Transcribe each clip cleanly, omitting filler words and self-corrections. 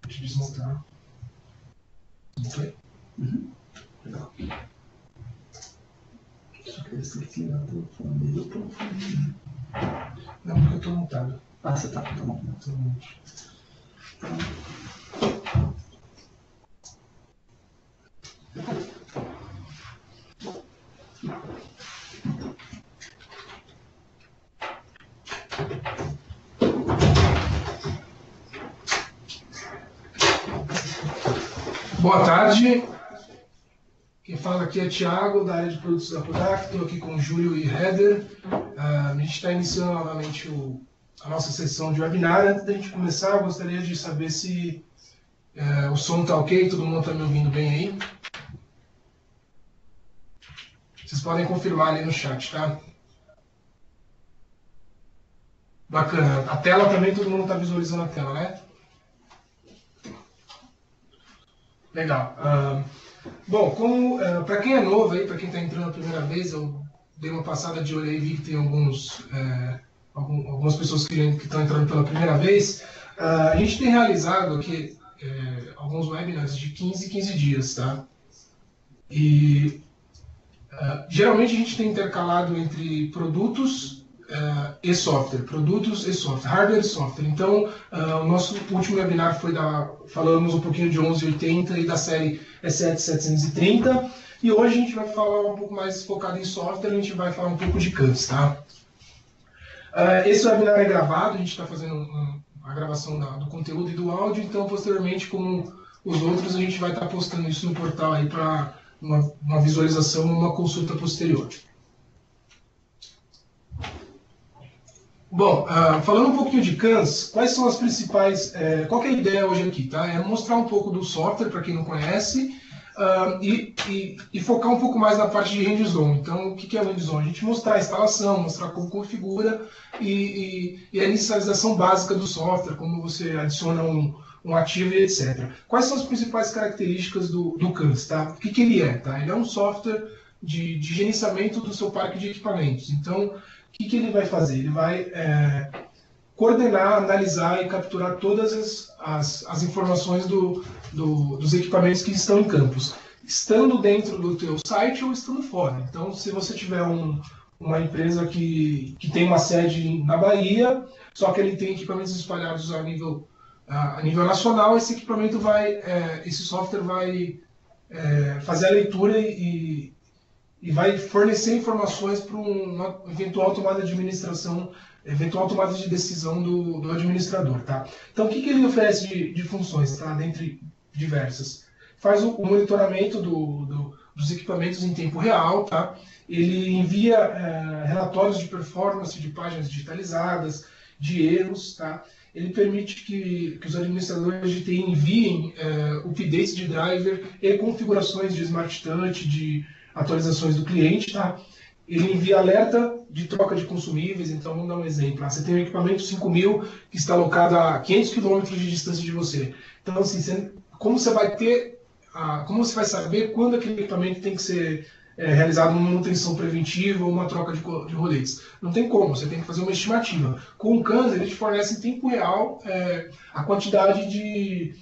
Deixa eu desmontar. Ok? Legal. Só que eu esqueci lá do telefone. Não, porque eu estou montado. Ah, você tá bom. Boa tarde. Quem fala aqui é Thiago, da área de produtos da Kodak. Estou aqui com o Júlio e Heather. A gente está iniciando novamente a nossa sessão de webinar. Antes da gente começar, eu gostaria de saber se o som está ok, todo mundo está me ouvindo bem aí. Vocês podem confirmar ali no chat, tá? Bacana. A tela também, todo mundo está visualizando a tela, né? Legal. Bom, para quem é novo aí, para quem está entrando a primeira vez, eu dei uma passada de olho aí e vi que tem algumas pessoas que estão entrando pela primeira vez. A gente tem realizado aqui alguns webinars de 15 em 15 dias, tá? E geralmente a gente tem intercalado entre produtos e software, hardware e software. Então, o nosso último webinar falamos um pouquinho de 1180 e da série E7-730, e hoje a gente vai falar um pouco mais focado em software, a gente vai falar um pouco de CANs, tá? Esse webinar é gravado, a gente está fazendo a gravação do conteúdo e do áudio, então posteriormente, como os outros, a gente vai estar postando isso no portal aí para uma visualização, uma consulta posterior. Bom, falando um pouquinho de CANs, quais são as principais... qual que é a ideia hoje aqui, tá? É mostrar um pouco do software, para quem não conhece, e focar um pouco mais na parte de hands-on. Então, o que é hands-on? A gente mostrar a instalação, mostrar como configura e a inicialização básica do software, como você adiciona um ativo e etc. Quais são as principais características do CANs, tá? O que ele é, tá? Ele é um software de gerenciamento do seu parque de equipamentos. Então, o que ele vai fazer? Ele vai coordenar, analisar e capturar todas as informações dos equipamentos que estão em campus, estando dentro do teu site ou estando fora. Então, se você tiver uma empresa que tem uma sede na Bahia, só que ele tem equipamentos espalhados a nível nacional, esse software vai fazer a leitura e vai fornecer informações para uma eventual tomada de administração, eventual tomada de decisão do administrador, tá? Então, o que ele oferece de funções, tá? Dentre diversas. Faz o monitoramento dos equipamentos em tempo real, tá? Ele envia relatórios de performance de páginas digitalizadas, de erros, tá? Ele permite que os administradores de TI enviem updates de driver e configurações de Smart Touch, de atualizações do cliente, tá? Ele envia alerta de troca de consumíveis. Então, vamos dar um exemplo. Você tem um equipamento 5000 que está alocado a 500 km de distância de você. Então, assim, como você vai saber quando aquele equipamento tem que ser realizado uma manutenção preventiva ou uma troca de roletes? Não tem como, você tem que fazer uma estimativa. Com o CANs, ele te fornece em tempo real a quantidade de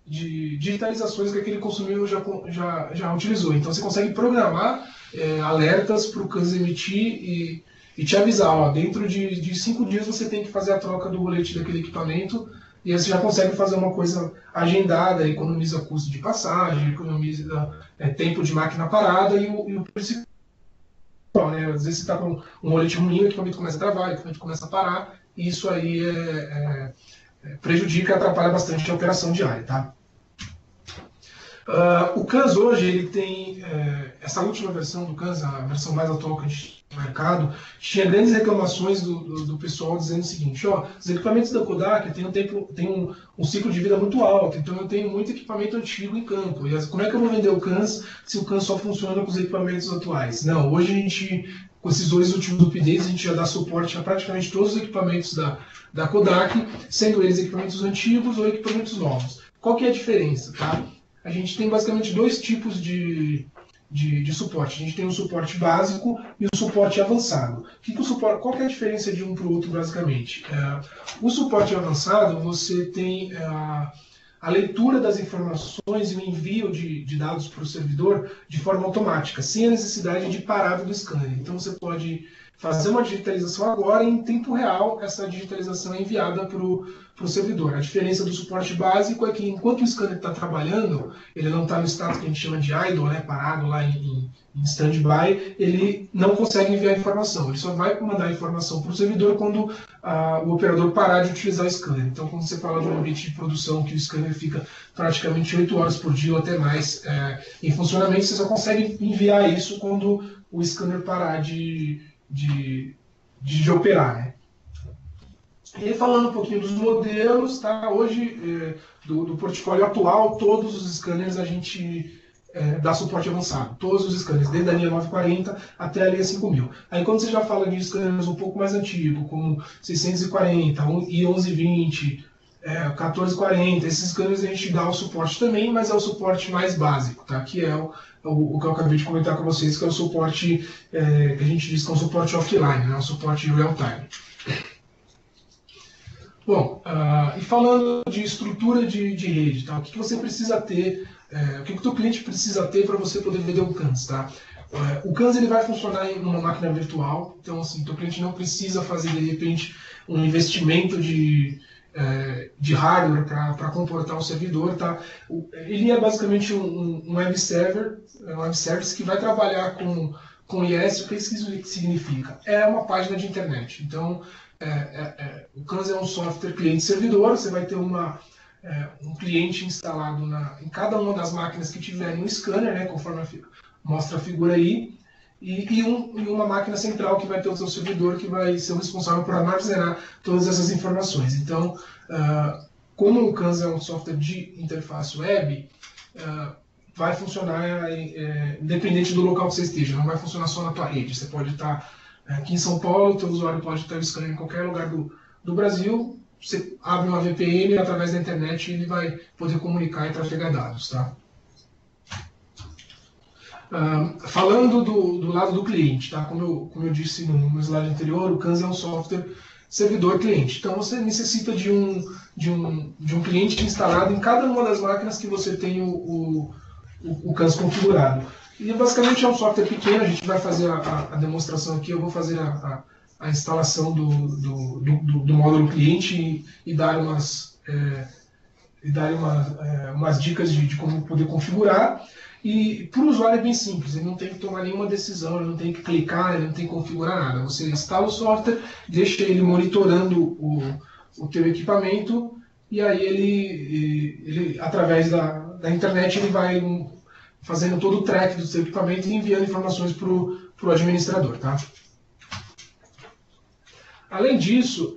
digitalizações que aquele consumível já utilizou. Então você consegue programar alertas para o CANs emitir e te avisar, ó, dentro de 5 dias você tem que fazer a troca do rolete daquele equipamento, e aí você já consegue fazer uma coisa agendada, economiza custo de passagem, economiza tempo de máquina parada e o principal, né? Às vezes você está com um rolete ruim, o equipamento começa a travar, o equipamento começa a parar, e isso aí prejudica, atrapalha bastante a operação diária, tá? O CANs hoje, ele tem essa última versão do CANs, a versão mais atual que a gente tem no mercado, tinha grandes reclamações do pessoal dizendo o seguinte, ó, os equipamentos da Kodak têm um ciclo de vida muito alto, então eu tenho muito equipamento antigo em campo, e como é que eu vou vender o CANs se o CANs só funciona com os equipamentos atuais? Não, hoje a gente, com esses 2 últimos updates, a gente já dá suporte a praticamente todos os equipamentos da Kodak, sendo eles equipamentos antigos ou equipamentos novos. Qual que é a diferença, tá? A gente tem basicamente 2 tipos de suporte. A gente tem o suporte básico e o suporte avançado. Qual que é a diferença de um para o outro, basicamente? O suporte avançado, você tem a leitura das informações e o envio de dados para o servidor de forma automática, sem a necessidade de parada do scanner. Então você pode fazer uma digitalização agora e em tempo real essa digitalização é enviada para o servidor. A diferença do suporte básico é que enquanto o scanner está trabalhando, ele não está no estado que a gente chama de idle, né, parado lá em stand-by, ele não consegue enviar informação. Ele só vai mandar informação para o servidor quando o operador parar de utilizar o scanner. Então, quando você fala de um ambiente de produção que o scanner fica praticamente 8 horas por dia ou até mais em funcionamento, você só consegue enviar isso quando o scanner parar de operar, né? E falando um pouquinho dos modelos, tá? Hoje, do portfólio atual, todos os scanners a gente dá suporte avançado. Todos os scanners, desde a linha 940 até a linha 5000. Aí quando você já fala de scanners um pouco mais antigos, como 640, i 1120, 1440, esses scanners a gente dá o suporte também, mas é o suporte mais básico, tá? Que é o que eu acabei de comentar com vocês, que é o suporte que a gente diz que é um suporte offline, né? Um suporte real-time. Bom, e falando de estrutura de rede, tá? O que você precisa ter, o que o teu cliente precisa ter para você poder vender um CANs, tá? O CANs ele vai funcionar em uma máquina virtual, então assim, o teu cliente não precisa fazer de repente um investimento de hardware para comportar o servidor, tá? Ele é basicamente um web server, um web service que vai trabalhar com IS. O que isso significa? É uma página de internet. Então, o CANs é um software cliente-servidor. Você vai ter um cliente instalado em cada uma das máquinas que tiverem um scanner, né, conforme mostra a figura aí, e uma máquina central que vai ter o seu servidor, que vai ser o responsável por armazenar todas essas informações. Então, como o CANs é um software de interface web, vai funcionar independente do local que você esteja, não vai funcionar só na tua rede. Você pode estar aqui em São Paulo, o teu usuário pode ter o scanner em qualquer lugar do Brasil, você abre uma VPN através da internet e ele vai poder comunicar e trafegar dados, tá? Falando do lado do cliente, tá? Como eu disse no slide anterior, o CANs é um software servidor-cliente. Então você necessita de um cliente instalado em cada uma das máquinas que você tem o CANs configurado. E basicamente é um software pequeno. A gente vai fazer a demonstração aqui, eu vou fazer a instalação do módulo cliente e dar umas dicas de como poder configurar. E para o usuário é bem simples, ele não tem que tomar nenhuma decisão, ele não tem que clicar, ele não tem que configurar nada. Você instala o software, deixa ele monitorando o teu equipamento, e aí ele através da internet, ele vai fazendo todo o track do seu equipamento e enviando informações para o administrador, tá? Além disso,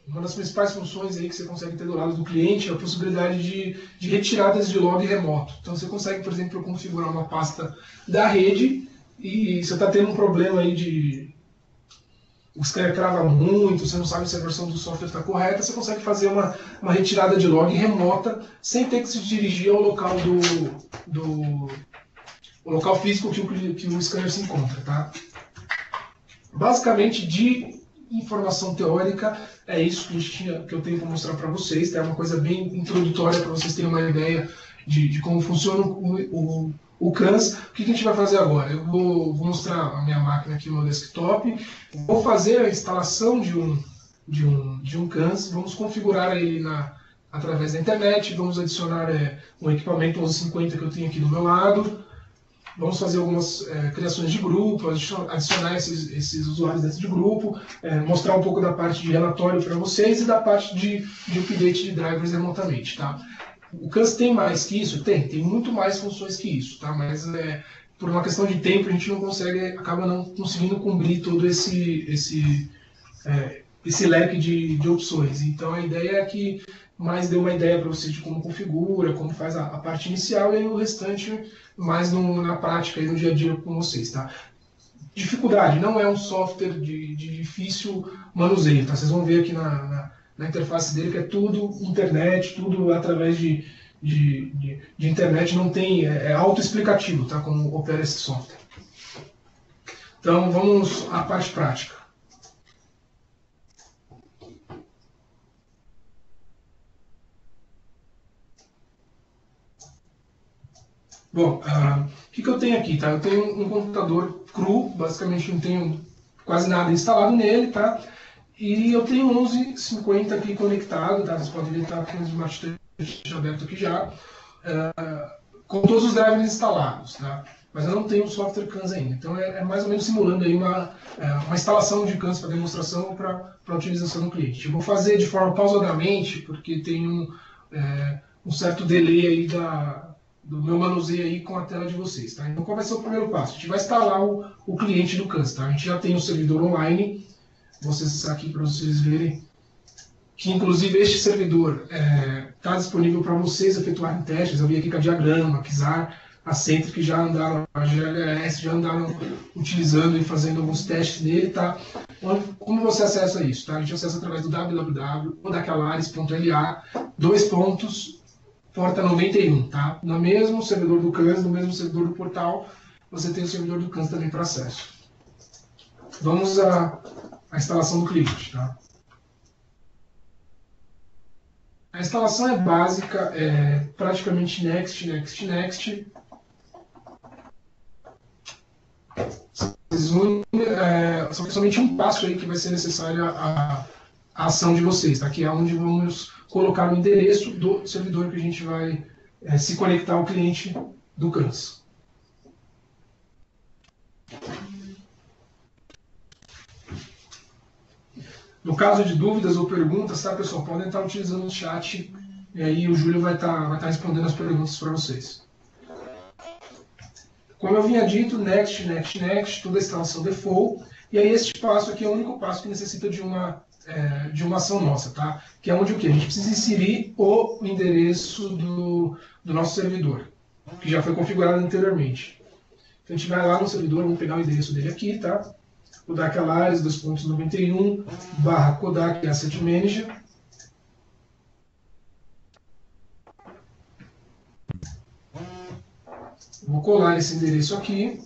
uma das principais funções aí que você consegue ter do lado do cliente é a possibilidade de retiradas de log remoto. Então você consegue, por exemplo, configurar uma pasta da rede e você está tendo um problema aí o scanner trava muito, você não sabe se a versão do software está correta, você consegue fazer uma retirada de log remota sem ter que se dirigir ao local o local físico que o scanner se encontra, tá? Basicamente, de informação teórica, é isso que eu tenho para mostrar para vocês, tá? É uma coisa bem introdutória para vocês terem uma ideia de como funciona o CANs. O que a gente vai fazer agora? Eu vou mostrar a minha máquina aqui no desktop, vou fazer a instalação de um CANs, vamos configurar ele através da internet, vamos adicionar um equipamento 1150 que eu tenho aqui do meu lado. Vamos fazer algumas criações de grupo, adicionar esses usuários dentro de grupo, mostrar um pouco da parte de relatório para vocês e da parte de update de drivers remotamente, tá? O CANs tem mais que isso? Tem muito mais funções que isso, tá? Mas por uma questão de tempo a gente acaba não conseguindo cumprir todo esse leque de opções. Então a ideia é que mais dê uma ideia para você de como configura, como faz a parte inicial, e aí o restante mais na prática, e no dia a dia com vocês, tá? Dificuldade, não é um software de difícil manuseio, tá? Vocês vão ver aqui na interface dele que é tudo internet, tudo através de internet, não tem, autoexplicativo, tá? Como opera esse software. Então vamos à parte prática. Bom, o que eu tenho aqui, tá? Eu tenho um computador cru, basicamente não tenho quase nada instalado nele, tá? E eu tenho 1150 aqui conectado, tá? Vocês podem ver que está com o Smart Touch aberto aqui já, com todos os drivers instalados, tá? Mas eu não tenho o software CANS ainda. Então é mais ou menos simulando aí uma instalação de CANS para demonstração para utilização do cliente. Eu vou fazer de forma pausadamente, porque tem um certo delay aí do meu manuseio aí com a tela de vocês, tá? Então qual vai ser o primeiro passo? A gente vai instalar o cliente do CANS, tá? A gente já tem um servidor online, vou acessar aqui para vocês verem que inclusive este servidor está disponível para vocês efetuarem testes. Eu vi aqui que a Diagrama, a Kizar, a Centric já andaram, a GLS já andaram utilizando e fazendo alguns testes nele, tá? Como você acessa isso? Tá? A gente acessa através do www.odacalares.la, porta 91, tá? No mesmo servidor do CANS, no mesmo servidor do portal, você tem o servidor do CANS também para acesso. Vamos à instalação do cliente, tá? A instalação é básica, é praticamente next, next, next. Só que somente um passo aí que vai ser necessário a ação de vocês, tá? Que é onde vamos colocar o endereço do servidor que a gente vai se conectar ao cliente do CANS. No caso de dúvidas ou perguntas, tá, pessoal? Podem estar utilizando o chat e aí o Júlio vai estar respondendo as perguntas para vocês. Como eu vinha dito, next, next, next, toda a instalação default. E aí este passo aqui é o único passo que necessita de uma ação nossa, tá? Que é onde o quê? A gente precisa inserir o endereço do nosso servidor, que já foi configurado anteriormente. Então a gente vai lá no servidor, vamos pegar o endereço dele aqui, tá? Kodak Alaris 2.91 / Kodak Asset Manager. Vou colar esse endereço aqui,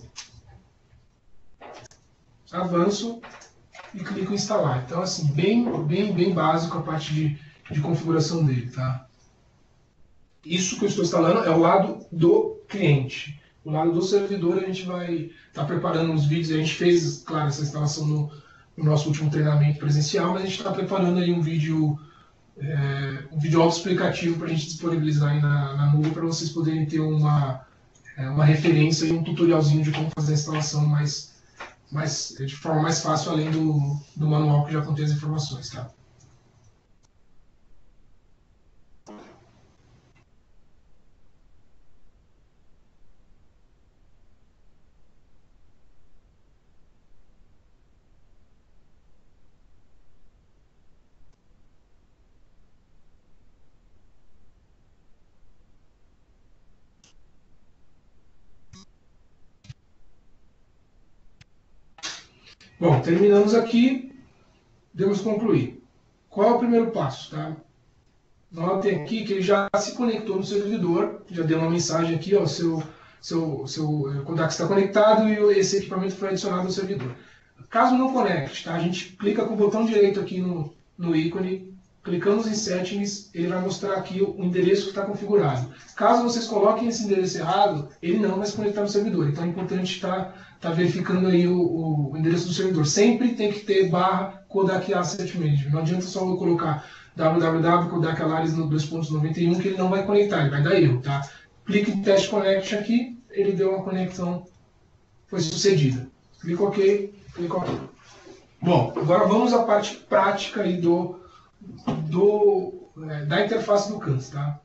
avanço e clico em instalar. Então, assim, bem básico a parte de configuração dele, tá? Isso que eu estou instalando é o lado do cliente. O lado do servidor a gente vai estar preparando uns vídeos. A gente fez, claro, essa instalação no nosso último treinamento presencial, mas a gente está preparando aí um vídeo autoexplicativo para a gente disponibilizar aí na nuvem para vocês poderem ter uma referência e um tutorialzinho de como fazer a instalação de forma mais fácil, além do manual que já contém as informações, tá? Bom, terminamos aqui, devemos concluir. Qual é o primeiro passo, tá? Notem aqui que ele já se conectou no servidor, já deu uma mensagem aqui, ó, seu Kodak está conectado e esse equipamento foi adicionado ao servidor. Caso não conecte, tá? A gente clica com o botão direito aqui no ícone, clicamos em Settings, ele vai mostrar aqui o endereço que está configurado. Caso vocês coloquem esse endereço errado, ele não vai se conectar no servidor. Então é importante estar verificando aí o endereço do servidor. Sempre tem que ter / Kodak Asset Manager. Não adianta só eu colocar www.kodakalaris no 2.91 que ele não vai conectar, ele vai dar erro, tá? Clique em Test Connection aqui, ele deu uma conexão, foi sucedida. Clica OK, clica OK. Bom, agora vamos à parte prática aí da interface do CANS, tá?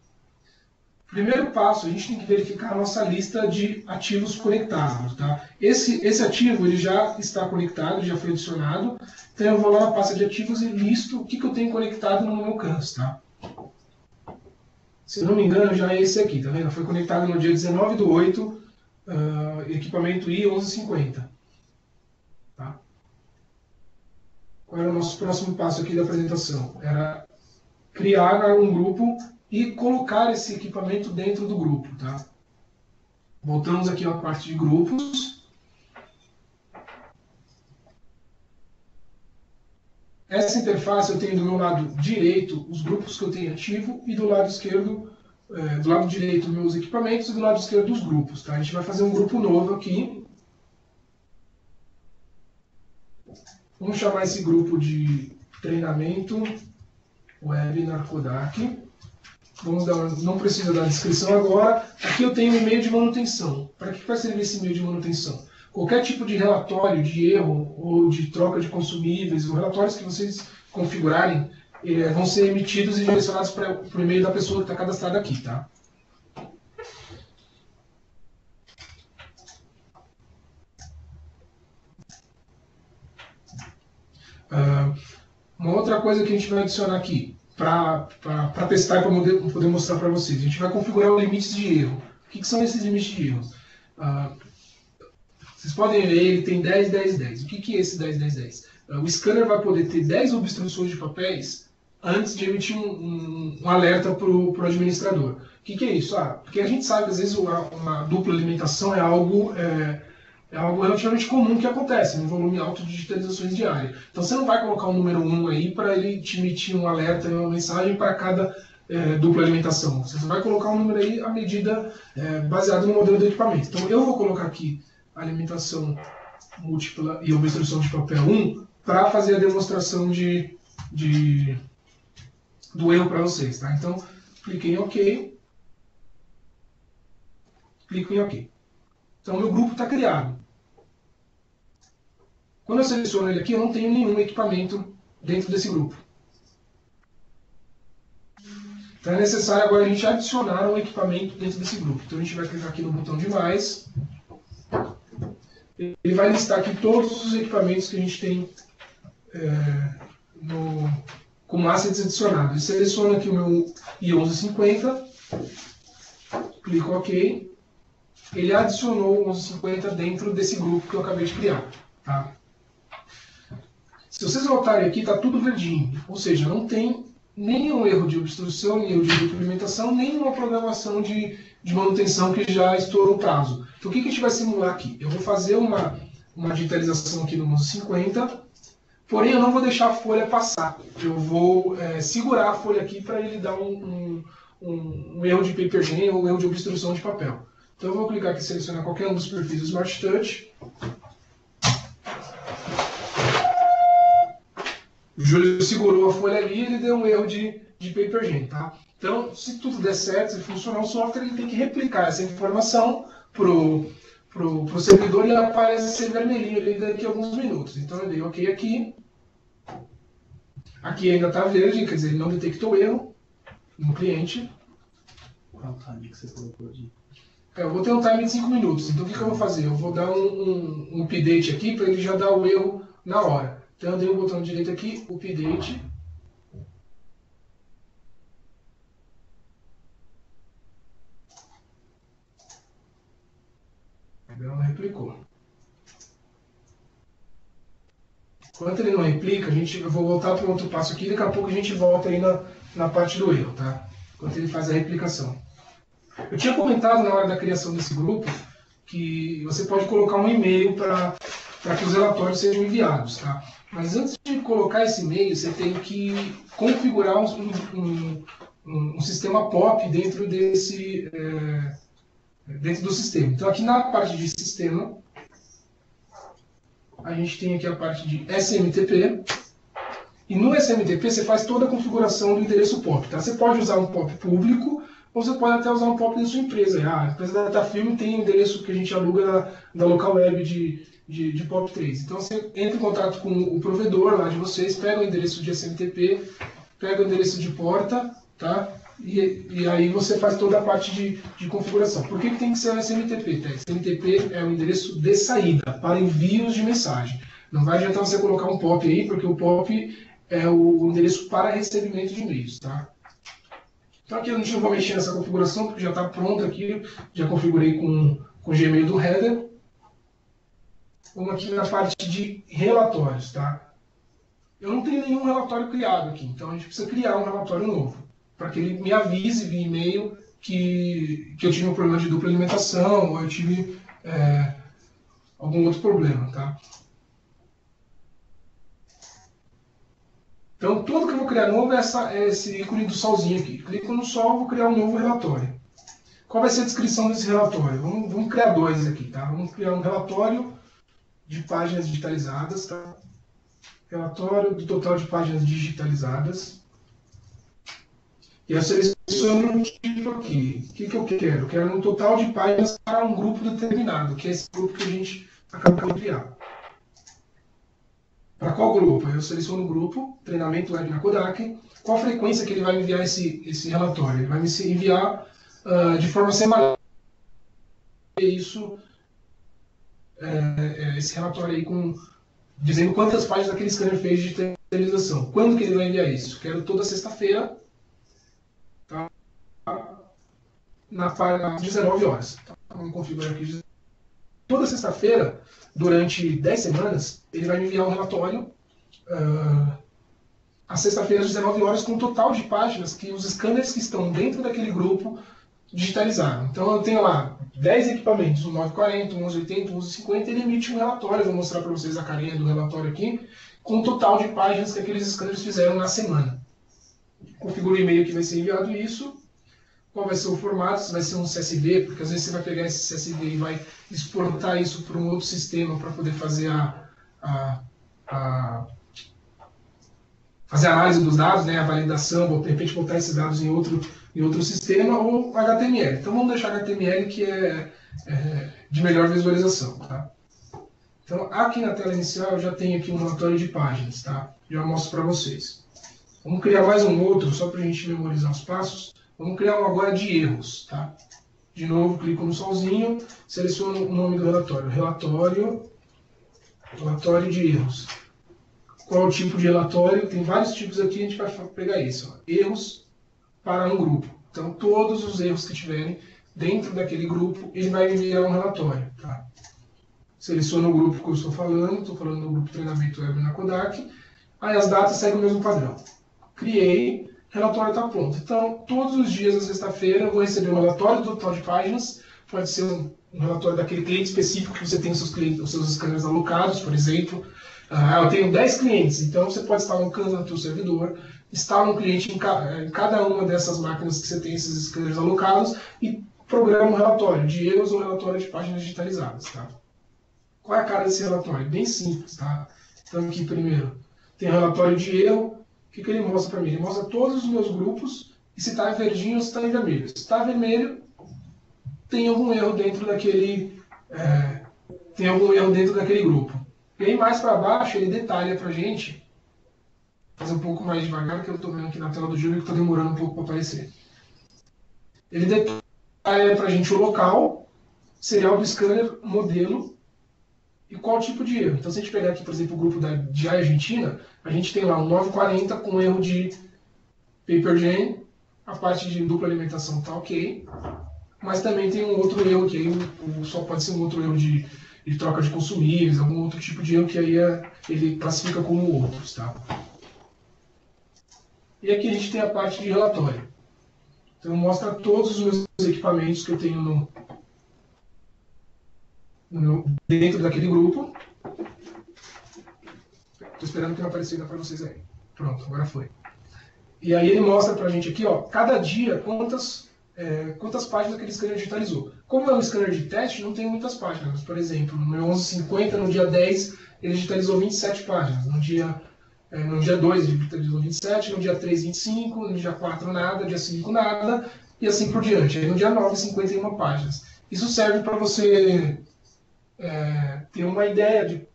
Primeiro passo, a gente tem que verificar a nossa lista de ativos conectados, tá? Esse ativo ele já está conectado, já foi adicionado, então eu vou lá na pasta de ativos e listo o que eu tenho conectado no meu CANS, tá? Se eu não me engano, já é esse aqui, tá vendo? Foi conectado no dia 19/8, equipamento I1150, tá? Qual era o nosso próximo passo aqui da apresentação? Era criar um grupo e colocar esse equipamento dentro do grupo, tá? Voltamos aqui à parte de grupos. Essa interface eu tenho do meu lado direito os grupos que eu tenho ativo e do lado esquerdo do lado direito meus equipamentos e do lado esquerdo os grupos. Tá? A gente vai fazer um grupo novo aqui. Vamos chamar esse grupo de treinamento webinar Kodak. Não precisa dar descrição agora. Aqui eu tenho um e-mail de manutenção. Para que vai servir esse e-mail de manutenção? Qualquer tipo de relatório de erro ou de troca de consumíveis, ou relatórios que vocês configurarem, vão ser emitidos e direcionados para o e-mail da pessoa que está cadastrada aqui. Tá? Uma outra coisa que a gente vai adicionar aqui, para testar e para poder mostrar para vocês. A gente vai configurar os limites de erro. O que são esses limites de erro? Vocês podem ver, ele tem 10, 10, 10. O que é esse 10, 10, 10? O scanner vai poder ter 10 obstruções de papéis antes de emitir um alerta para o administrador. O que é isso? Porque a gente sabe que às vezes uma dupla alimentação é algo relativamente comum que acontece, num volume alto de digitalizações diárias. Então você não vai colocar um número 1 aí para ele te emitir um alerta e uma mensagem para cada dupla alimentação. Você vai colocar um número aí à medida baseado no modelo do equipamento. Então eu vou colocar aqui alimentação múltipla e obstrução de papel 1 para fazer a demonstração do erro para vocês. Tá? Então clique em OK. Clico em OK. Então, meu grupo está criado. Quando eu seleciono ele aqui, eu não tenho nenhum equipamento dentro desse grupo. Então, é necessário agora a gente adicionar um equipamento dentro desse grupo. Então, a gente vai clicar aqui no botão de mais. Ele vai listar aqui todos os equipamentos que a gente tem como assets adicionados. Ele seleciona aqui o meu I1150. Clico OK. Ele adicionou o 1150 dentro desse grupo que eu acabei de criar. Tá? Se vocês notarem aqui, está tudo verdinho. Ou seja, não tem nenhum erro de obstrução, nem erro de implementação, nenhuma programação de manutenção que já estourou o prazo. Então o que a gente vai simular aqui? Eu vou fazer uma digitalização aqui no 1150, porém eu não vou deixar a folha passar. Eu vou segurar a folha aqui para ele dar um erro de paper gen ou um erro de obstrução de papel. Então eu vou clicar aqui e selecionar qualquer um dos perfis do Smart Touch. O Júlio segurou a folha ali e ele deu um erro de paper gen. Tá? Então, se tudo der certo, se funcionar o software, ele tem que replicar essa informação para o servidor e ela aparece ser vermelhinho ali daqui a alguns minutos. Então eu dei OK aqui. Aqui ainda está verde, quer dizer, ele não detectou erro no cliente. Qual o time que você colocou aqui? Eu vou ter um time de 5 minutos, então o que eu vou fazer? Eu vou dar um update aqui para ele já dar o erro na hora. Então eu dei o botão direito aqui, update. Ele não replicou. Enquanto ele não replica, eu vou voltar para um outro passo aqui, daqui a pouco a gente volta aí na parte do erro, tá? Enquanto ele faz a replicação. Eu tinha comentado na hora da criação desse grupo que você pode colocar um e-mail para que os relatórios sejam enviados. Tá? Mas antes de colocar esse e-mail, você tem que configurar um sistema POP dentro do sistema. Então aqui na parte de sistema, a gente tem aqui a parte de SMTP. E no SMTP você faz toda a configuração do endereço POP. Tá? Você pode usar um POP público, ou você pode até usar um POP da sua empresa. A empresa da Datafilm tem o endereço que a gente aluga da local web de POP3. Então você entra em contato com o provedor lá de vocês, pega o endereço de SMTP, pega o endereço de porta, tá? E aí você faz toda a parte de configuração. Por que tem que ser o SMTP? Tá? SMTP é o endereço de saída para envios de mensagem. Não vai adiantar você colocar um POP aí, porque o POP é o endereço para recebimento de e-mails. Tá? Então aqui eu não vou mexer nessa configuração, porque já está pronto aqui, já configurei com o Gmail do header. Vamos aqui na parte de relatórios. Tá? Eu não tenho nenhum relatório criado aqui, então a gente precisa criar um relatório novo, para que ele me avise via e-mail que eu tive um problema de dupla alimentação, ou eu tive algum outro problema. Tá? Então, tudo que eu vou criar novo é esse ícone do solzinho aqui. Clico no sol, vou criar um novo relatório. Qual vai ser a descrição desse relatório? Vamos criar dois aqui, tá? Vamos criar um relatório de páginas digitalizadas, tá? Relatório do total de páginas digitalizadas. E eu seleciono um tipo aqui. O que eu quero? Eu quero um total de páginas para um grupo determinado, que é esse grupo que a gente acabou de criar. Para qual grupo? Eu seleciono o grupo, treinamento web na Kodak. Qual a frequência que ele vai enviar esse relatório? Ele vai me enviar de forma semanal. Isso, esse relatório aí dizendo quantas páginas aquele scanner fez de digitalização. Quando que ele vai enviar isso? Quero toda sexta-feira, tá? Às 19 horas. Tá? Vamos configurar aqui. Toda sexta-feira, durante 10 semanas, ele vai me enviar um relatório às sexta-feira às 19 horas com o total de páginas que os scanners que estão dentro daquele grupo digitalizaram. Então eu tenho lá 10 equipamentos, um 940, um 1180, um 1150, ele emite um relatório, eu vou mostrar para vocês a carinha do relatório aqui, com o total de páginas que aqueles scanners fizeram na semana. Configura o e-mail que vai ser enviado isso, qual vai ser o formato, se vai ser um CSV, porque às vezes você vai pegar esse CSV e vai exportar isso para um outro sistema para poder fazer fazer a análise dos dados, né, a validação, ou de repente botar esses dados em outro sistema, ou HTML. Então vamos deixar HTML que é de melhor visualização. Tá? Então aqui na tela inicial eu já tenho aqui um relatório de páginas, tá? Já mostro para vocês. Vamos criar mais um outro, só para a gente memorizar os passos. Vamos criar um agora de erros. Tá? De novo, clico no solzinho, seleciono o nome do relatório. Relatório de erros. Qual é o tipo de relatório? Tem vários tipos aqui, a gente vai pegar esse. Ó. Erros para um grupo. Então, todos os erros que tiverem dentro daquele grupo, ele vai enviar um relatório. Tá? Seleciono o grupo que eu estou falando do grupo treinamento web na Kodak. Aí as datas seguem o mesmo padrão. Criei, relatório está pronto. Então, todos os dias da sexta-feira, eu vou receber um relatório do total de páginas. Pode ser um relatório daquele cliente específico que você tem os seus scanners alocados, por exemplo. Eu tenho 10 clientes, então você pode instalar um CAN no seu servidor, instala um cliente em cada uma dessas máquinas que você tem esses scanners alocados e programa um relatório de erros ou relatório de páginas digitalizadas. Tá? Qual é a cara desse relatório? Bem simples. Tá? Então aqui primeiro tem o relatório de erro. O que ele mostra para mim? Ele mostra todos os meus grupos e se está em verdinho ou se está em vermelho. Se está vermelho, tem algum erro dentro daquele grupo. E aí mais para baixo ele detalha para a gente, vou fazer um pouco mais devagar, que eu estou vendo aqui na tela do Júlio que está demorando um pouco para aparecer. Ele detalha para a gente o local, serial do scanner, modelo e qual tipo de erro. Então se a gente pegar aqui, por exemplo, o grupo de Argentina, a gente tem lá um 940 com erro de PaperGen, a parte de dupla alimentação está ok, mas também tem um outro erro que aí só pode ser um outro erro de troca de consumíveis, algum outro tipo de erro que aí ele classifica como outros. Tá? E aqui a gente tem a parte de relatório. Então mostra todos os meus equipamentos que eu tenho dentro daquele grupo. Estou esperando que não apareça ainda para vocês aí. Pronto, agora foi. E aí ele mostra para a gente aqui, ó, cada dia quantas páginas aquele scanner digitalizou. Como é um scanner de teste, não tem muitas páginas. Por exemplo, no meu 1150, no dia 10, ele digitalizou 27 páginas. No dia 2, ele digitalizou 27, no dia 3, 25, no dia 4, nada, no dia 5, nada, e assim por diante. Aí no dia 9, 51 páginas. Isso serve para você ter uma ideia de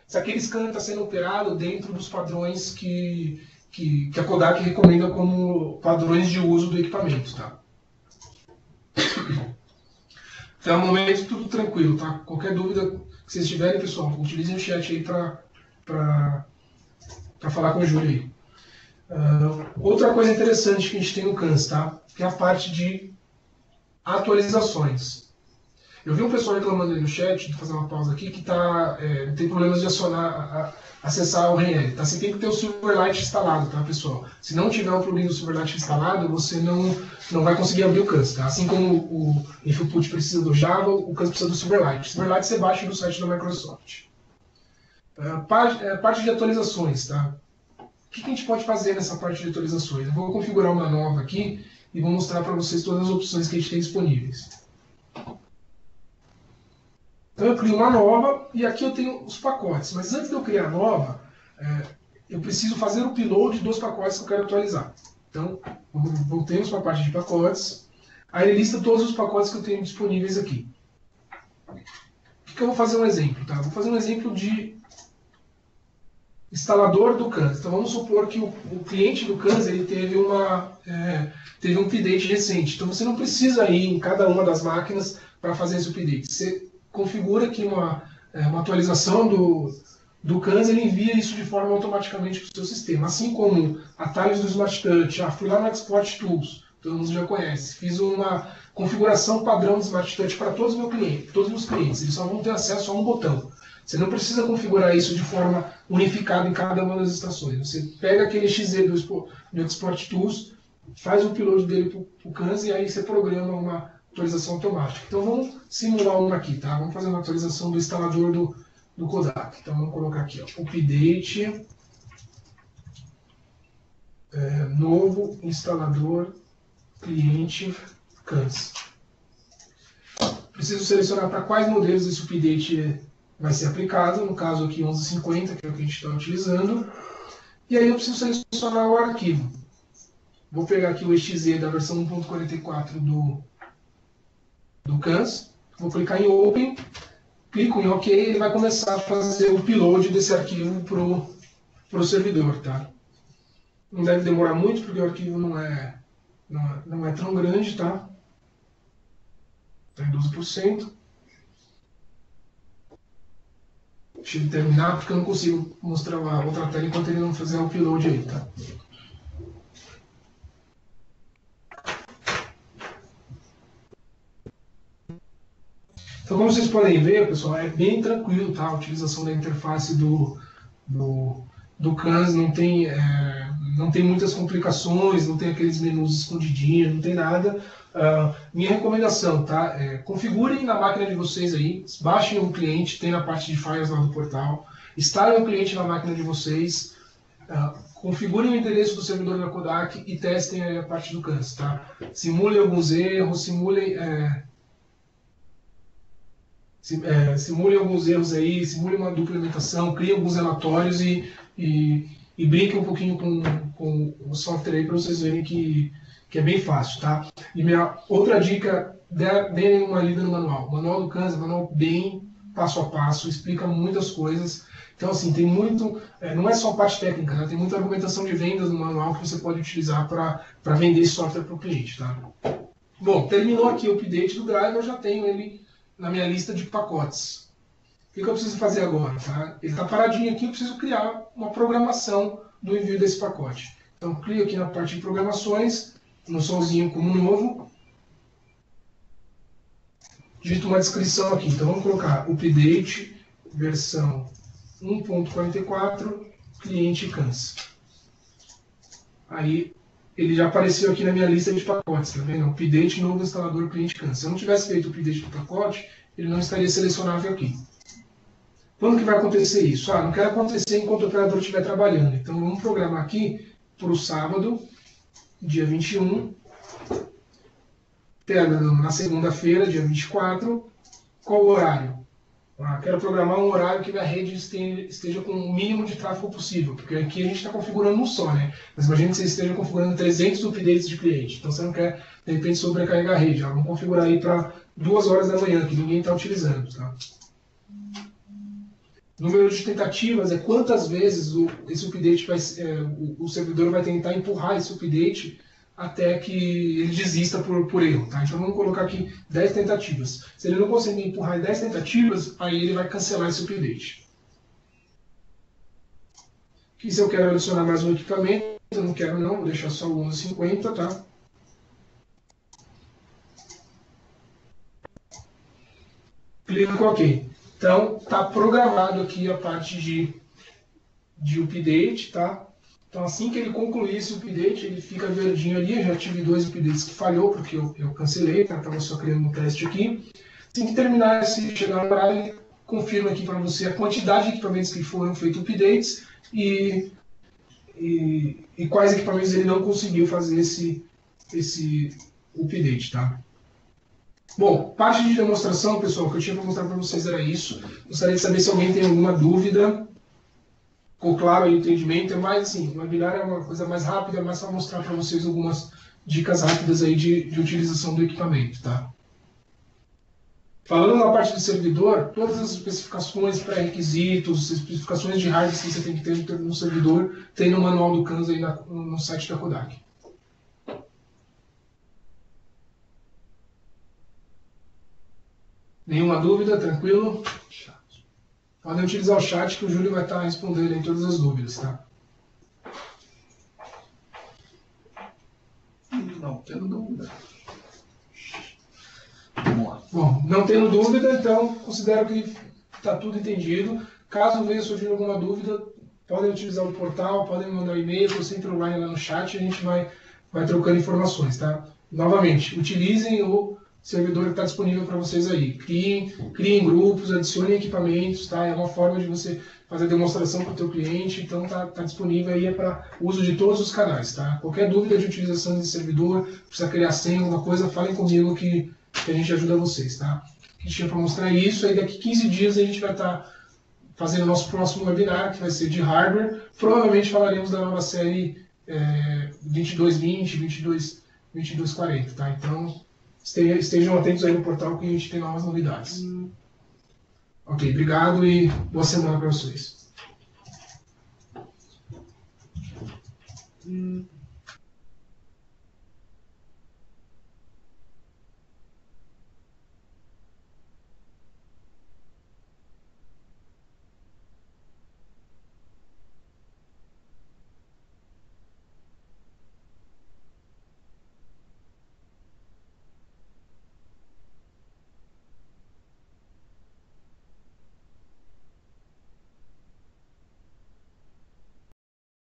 se aquele scanner está sendo operado dentro dos padrões que a Kodak recomenda como padrões de uso do equipamento. Tá? Até o momento tudo tranquilo, tá? Qualquer dúvida que vocês tiverem, pessoal, utilizem o chat aí para falar com o Júlio aí. Outra coisa interessante que a gente tem no CANS, tá? Que é a parte de atualizações. Eu vi um pessoal reclamando aí no chat, vou fazer uma pausa aqui, que tem problemas de acessar o REL. Tá? Você tem que ter o Silverlight instalado, tá, pessoal? Se não tiver um plugin do Silverlight instalado, você não vai conseguir abrir o CANS. Tá? Assim como o Infootput precisa do Java, o CANS precisa do Silverlight. O Silverlight você baixa do site da Microsoft. Parte de atualizações. Tá? O que a gente pode fazer nessa parte de atualizações? Eu vou configurar uma nova aqui e vou mostrar para vocês todas as opções que a gente tem disponíveis. Então eu crio uma nova e aqui eu tenho os pacotes. Mas antes de eu criar a nova, eu preciso fazer o upload dos pacotes que eu quero atualizar. Então, voltemos para a parte de pacotes. Aí ele lista todos os pacotes que eu tenho disponíveis aqui. O que eu vou fazer um exemplo? Tá? Vou fazer um exemplo de instalador do CANS. Então vamos supor que o cliente do CANS ele teve um update recente. Então você não precisa ir em cada uma das máquinas para fazer esse update. Você configura aqui uma atualização do CANS, ele envia isso de forma automaticamente para o seu sistema. Assim como atalhos do Smart Touch, fui lá no Export Tools, todo mundo já conhece. Fiz uma configuração padrão do Smart Touch para todos os meus clientes. Eles só vão ter acesso a um botão. Você não precisa configurar isso de forma unificada em cada uma das estações. Você pega aquele XZ do Export Tools, faz o upload dele para o CANS e aí você programa uma atualização automática. Então vamos simular uma aqui, tá? Vamos fazer uma atualização do instalador do Kodak. Então vamos colocar aqui, ó, update, novo instalador cliente CANS. Preciso selecionar para quais modelos esse update vai ser aplicado, no caso aqui 1150, que é o que a gente está utilizando. E aí eu preciso selecionar o arquivo. Vou pegar aqui o exe da versão 1.44 do CANS, vou clicar em Open, clico em OK e ele vai começar a fazer o upload desse arquivo para o servidor. Tá? Não deve demorar muito, porque o arquivo não é tão grande, tá? Está em 12%. Deixa ele terminar, porque eu não consigo mostrar a outra tela enquanto ele não fizer o upload aí, tá? Então, como vocês podem ver, pessoal, é bem tranquilo, tá? A utilização da interface do CANS não tem muitas complicações, não tem aqueles menus escondidinhos, não tem nada. Minha recomendação, tá? Configurem na máquina de vocês aí, baixem o cliente, tem na parte de files lá do portal, instalem o cliente na máquina de vocês, configurem o endereço do servidor da Kodak e testem aí a parte do CANS, tá? Simulem alguns erros, simulem alguns erros aí, simulem uma dupla implementação, criem alguns relatórios e brinquem um pouquinho com o software aí para vocês verem que é bem fácil, tá? E minha outra dica, deem uma lida no manual. O manual do CANS é um manual bem passo a passo, explica muitas coisas. Então, assim, tem muito, não é só parte técnica, né? Tem muita argumentação de vendas no manual que você pode utilizar para vender esse software para o cliente, tá? Bom, terminou aqui o update do driver, eu já tenho ele na minha lista de pacotes. O que eu preciso fazer agora? Tá? Ele está paradinho aqui, eu preciso criar uma programação do envio desse pacote. Então, clico aqui na parte de programações, no solzinho como novo, digito uma descrição aqui. Então, vamos colocar update, versão 1.44, cliente CANS. Aí, ele já apareceu aqui na minha lista de pacotes, tá vendo? Update, novo instalador, cliente CANS. Se eu não tivesse feito o update do pacote, ele não estaria selecionável aqui. Quando que vai acontecer isso? Não quero acontecer enquanto o operador estiver trabalhando. Então, vamos programar aqui para o sábado, dia 21, na segunda-feira, dia 24, qual o horário? Quero programar um horário que a rede esteja com o mínimo de tráfego possível, porque aqui a gente está configurando um só, né? Mas imagine que você esteja configurando 300 updates de cliente, então você não quer, de repente, sobrecarregar a rede. Vamos configurar aí para 2 horas da manhã, que ninguém está utilizando, tá? Número de tentativas é quantas vezes esse update o servidor vai tentar empurrar esse update até que ele desista por erro. Tá? Então vamos colocar aqui 10 tentativas. Se ele não conseguir empurrar em 10 tentativas, aí ele vai cancelar esse update. Aqui se eu quero adicionar mais um equipamento, eu não quero não, vou deixar só o 1150, tá? Clico em OK. Então, está programado aqui a parte de update, tá? Então, assim que ele concluir esse update, ele fica verdinho ali. Eu já tive 2 updates que falhou, porque eu cancelei, tá? Estava só criando um teste aqui. Assim que terminar, se chegar no horário, ele confirma aqui para você a quantidade de equipamentos que foram feitos updates e e quais equipamentos ele não conseguiu fazer esse update, tá? Bom, parte de demonstração, pessoal, que eu tinha para mostrar para vocês era isso. Gostaria de saber se alguém tem alguma dúvida. Ficou claro aí o entendimento? É mais assim, o webinar é uma coisa mais rápida, mas só mostrar para vocês algumas dicas rápidas aí de utilização do equipamento, tá? Falando na parte de servidor, todas as especificações, pré-requisitos, especificações de hardware que você tem que ter no servidor, tem no manual do CANS aí no site da Kodak. Nenhuma dúvida? Tranquilo? Podem utilizar o chat que o Júlio vai estar respondendo aí todas as dúvidas, tá? Não tendo dúvida. Vamos lá. Bom, não tendo dúvida, então considero que está tudo entendido. Caso venha surgir alguma dúvida, podem utilizar o portal, podem mandar um e-mail, ou sempre o Ryan lá no chat e a gente vai trocando informações, tá? Novamente, utilizem o servidor que está disponível para vocês aí. Criem grupos, adicionem equipamentos, tá? É uma forma de você fazer demonstração para o teu cliente, então tá disponível aí para uso de todos os canais, tá? Qualquer dúvida de utilização de servidor, precisa criar senha, alguma coisa, falem comigo que a gente ajuda vocês, tá? A gente tinha para mostrar isso, aí daqui 15 dias a gente vai estar fazendo o nosso próximo webinar, que vai ser de hardware. Provavelmente falaremos da nova série 2220, 2240, tá? Então, estejam atentos aí no portal que a gente tem novas novidades. Ok, obrigado e boa semana para vocês.